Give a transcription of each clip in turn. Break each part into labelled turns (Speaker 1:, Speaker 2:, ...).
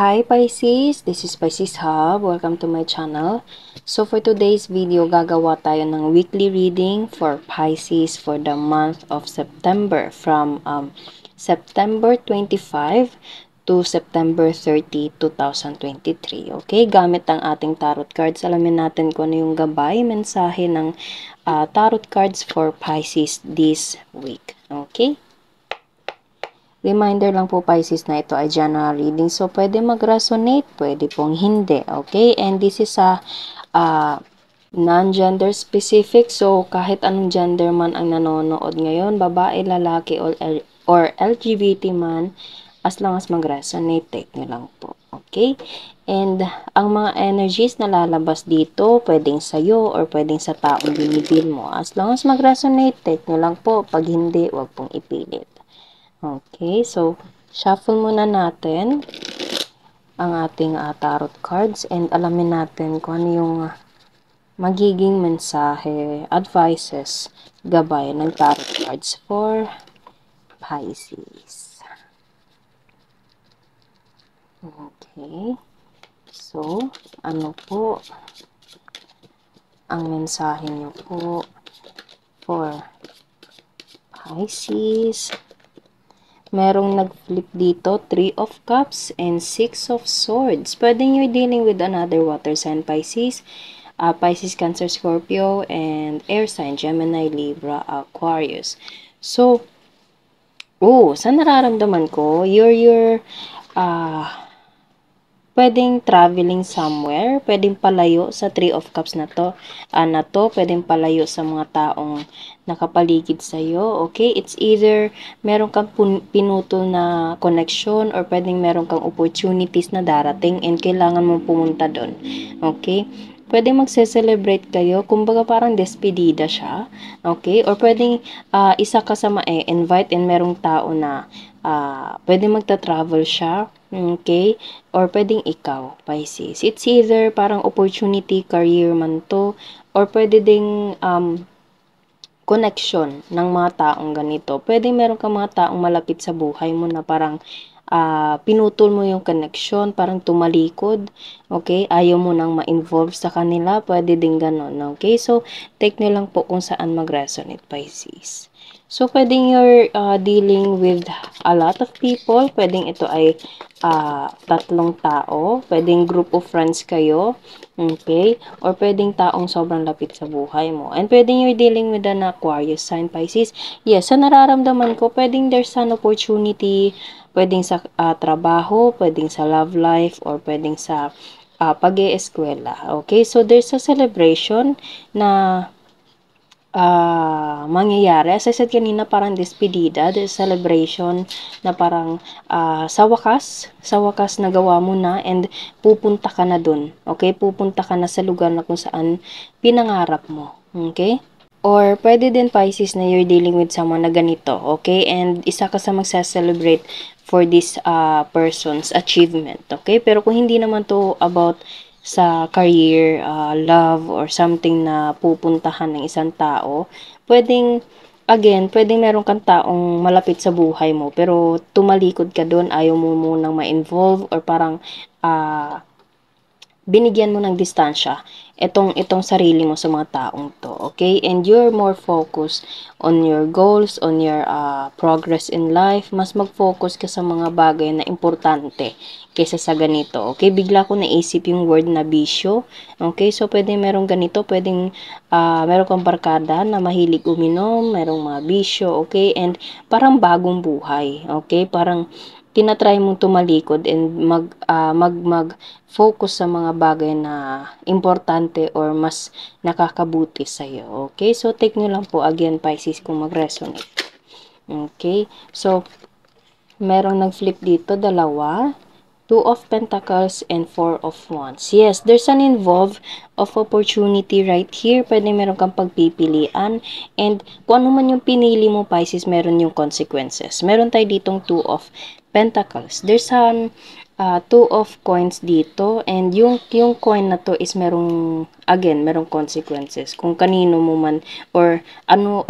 Speaker 1: Hi Pisces, this is Pisces Hub. Welcome to my channel. So for today's video, gagawa tayo ng weekly reading for Pisces for the month of September from September 25 to September 30, 2023. Okay, gamit ang ating tarot cards. Alamin natin kung ano yung gabay, mensahe ng tarot cards for Pisces this week. Okay? Reminder lang po Pisces na ito ay general reading. So, pwede mag-resonate, pwede pong hindi. Okay? And this is a non-gender specific. So, kahit anong gender man ang nanonood ngayon, babae, lalaki, or LGBT man, as long as mag-resonate, take nyo lang po. Okay? And ang mga energies na lalabas dito, pwedeng sa'yo or pwedeng sa taong binibili mo. As long as mag-resonate, take nyo lang po. Pag hindi, wag pong ipilit. Okay, so shuffle muna natin ang ating tarot cards and alamin natin kung ano yung magiging mensahe, advices, gabay ng tarot cards for Pisces. Okay, so ano po ang mensahe niyo po for Pisces? Merong nag-flip dito, 3 of Cups and 6 of Swords. Pwede nyo dealing with another water sign, Pisces. Pisces, Cancer, Scorpio, and air sign, Gemini, Libra, Aquarius. So, sa nararamdaman ko, pwedeng traveling somewhere, pwedeng palayo sa 3 of Cups na to, pwedeng palayo sa mga taong nakapaligid sa'yo, okay? It's either meron kang pinutol na connection or pwedeng meron kang opportunities na darating and kailangan mong pumunta doon, okay? Pwedeng magse-celebrate kayo, kumbaga parang despedida siya, okay? Or pwedeng isa ka sa invite and merong tao na pwedeng magta-travel siya, okay? Or pwedeng ikaw, Pisces. It's either parang opportunity, career man to, or pwede ding connection ng mga taong ganito. Pwede meron ka mga taong malapit sa buhay mo na parang pinutol mo yung connection, parang tumalikod, okay? Ayaw mo nang ma-involve sa kanila, pwede din ganon, okay? So, take nyo lang po kung saan mag-resonate, Pisces. So, pwedeng you're dealing with a lot of people. Pwedeng ito ay tatlong tao. Pwedeng group of friends kayo. Okay? Or pwedeng taong sobrang lapit sa buhay mo. And pwedeng you're dealing with an Aquarius sign, Pisces. Yes, sa nararamdaman ko, pwedeng there's an opportunity. Pwedeng sa trabaho, pwedeng sa love life, or pwedeng sa pag-e-eskwela. Okay? So, there's a celebration na mangyayari. As I said kanina, parang despedida, the celebration na parang sa wakas nagawa mo na and pupunta ka na dun. Okay? Pupunta ka na sa lugar na kung saan pinangarap mo. Okay? Or pwede din Pisces na you're dealing with someone na ganito. Okay? And isa ka sa magsa-celebrate for this person's achievement. Okay? Pero kung hindi naman to about sa career, love, or something na pupuntahan ng isang tao, pwedeng meron kang taong malapit sa buhay mo, pero tumalikod ka doon, ayaw mo munang ma-involve, or parang, binigyan mo ng distansya itong sarili mo sa mga taong to, okay? And you're more focused on your goals, on your progress in life. Mas mag-focus ka sa mga bagay na importante kaysa sa ganito, okay? Bigla ko naisip yung word na bisyo, okay? So, pwedeng merong ganito, pwedeng meron kang barkada na mahilig uminom, merong mga bisyo, okay? And parang bagong buhay, okay? Parang tinatry mong tumalikod and mag-focus sa mga bagay na importante or mas nakakabuti sa'yo. Okay? So, take nyo lang po again, Pisces, kung mag-resonate. Okay? So, merong nag-flip dito, dalawa. 2 of Pentacles and 4 of Wands. Yes, there's an involved of opportunity right here. Pwede meron kang pagpipilian. And kung ano man yung pinili mo, Pisces, meron yung consequences. Meron tayo ditong 2 of Pentacles. There's an two of coins dito, and yung coin na to is merong consequences kung kanino mo man or ano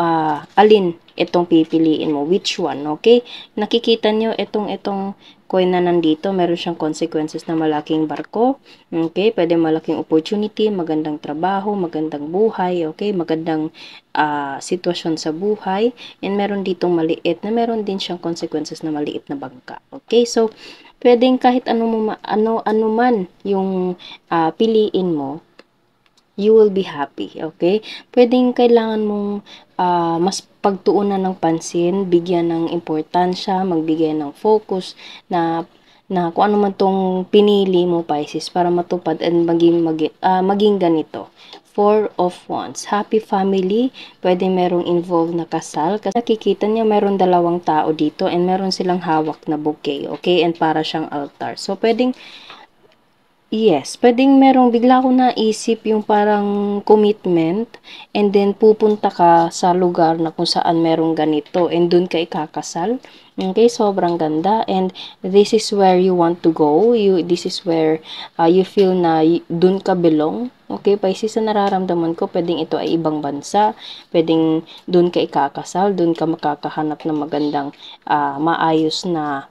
Speaker 1: alin itong pipiliin mo, which one, okay? Nakikita nyo itong coin na nandito, meron siyang consequences na malaking barko, okay? Pwede malaking opportunity, magandang trabaho, magandang buhay, okay? Magandang sitwasyon sa buhay, and meron ditong maliit na meron din siyang consequences na maliit na bangka, okay? So pwedeng kahit ano man yung piliin mo, you will be happy, okay? Pwedeng kailangan mong mas pagtuunan ng pansin, bigyan ng importansya, magbigay ng focus na kung ano man tong pinili mo, Pisces, para matupad and maging ganito. Four of Wands. Happy family. Pwede merong involved na kasal. Kasi nakikita niya meron dalawang tao dito and meron silang hawak na bouquet. Okay? And para siyang altar. So, pwedeng yes, pwedeng merong bigla ko naisip yung parang commitment, and then pupunta ka sa lugar na kung saan merong ganito and dun ka ikakasal. Okay, sobrang ganda, and this is where you want to go. This is where you feel na dun ka belong. Okay, Pisces, sa nararamdaman ko, pwedeng ito ay ibang bansa, pwedeng dun ka ikakasal, dun ka makakahanap ng magandang maayos na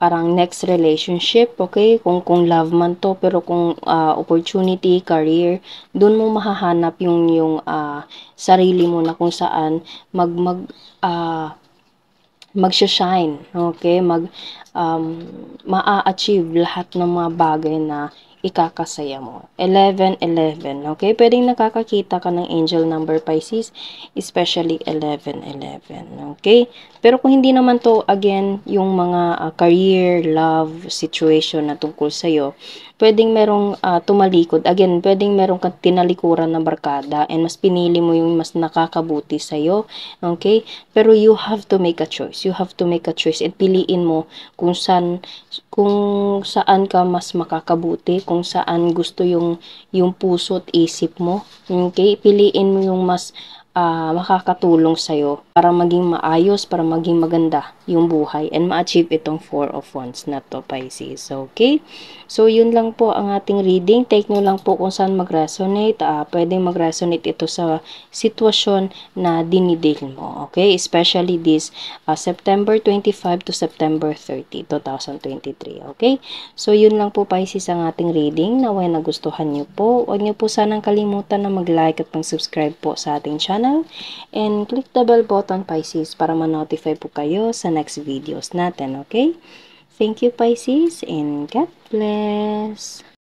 Speaker 1: parang next relationship, okay? Kung love man to, pero kung opportunity, career, doon mo mahahanap yung sarili mo na kung saan magsha-shine, okay? Ma-achieve lahat ng mga bagay na ikakasaya mo. 11-11, okay? Pwedeng nakakakita ka ng angel number, Pisces, especially 11-11, okay? Pero kung hindi naman to, again, yung mga career, love, situation na tungkol sa'yo, pwedeng merong tumalikod. Again, pwedeng merong tinalikuran na barkada and mas pinili mo yung mas nakakabuti sa'yo, okay? Pero you have to make a choice. You have to make a choice at piliin mo kung saan ka mas makakabuti, kung saan gusto yung puso at isip mo. Okay? Piliin mo yung mas makakatulong sa'yo para maging maayos, para maging maganda yung buhay and ma-achieve itong Four of Wands na to, Pisces. Okay? So, yun lang po ang ating reading. Take nyo lang po kung saan mag-resonate. Pwedeng mag-resonate ito sa sitwasyon na dinidil mo. Okay? Especially this September 25 to September 30, 2023. Okay? So, yun lang po, Pisces, ang ating reading. Naway nagustuhan nyo po. Huwag nyo po sanang kalimutan na mag-like at mag-subscribe po sa ating channel. And click the bell button, Pisces, para ma-notify po kayo sa next videos natin. Okay? Thank you, Pisces, and God bless.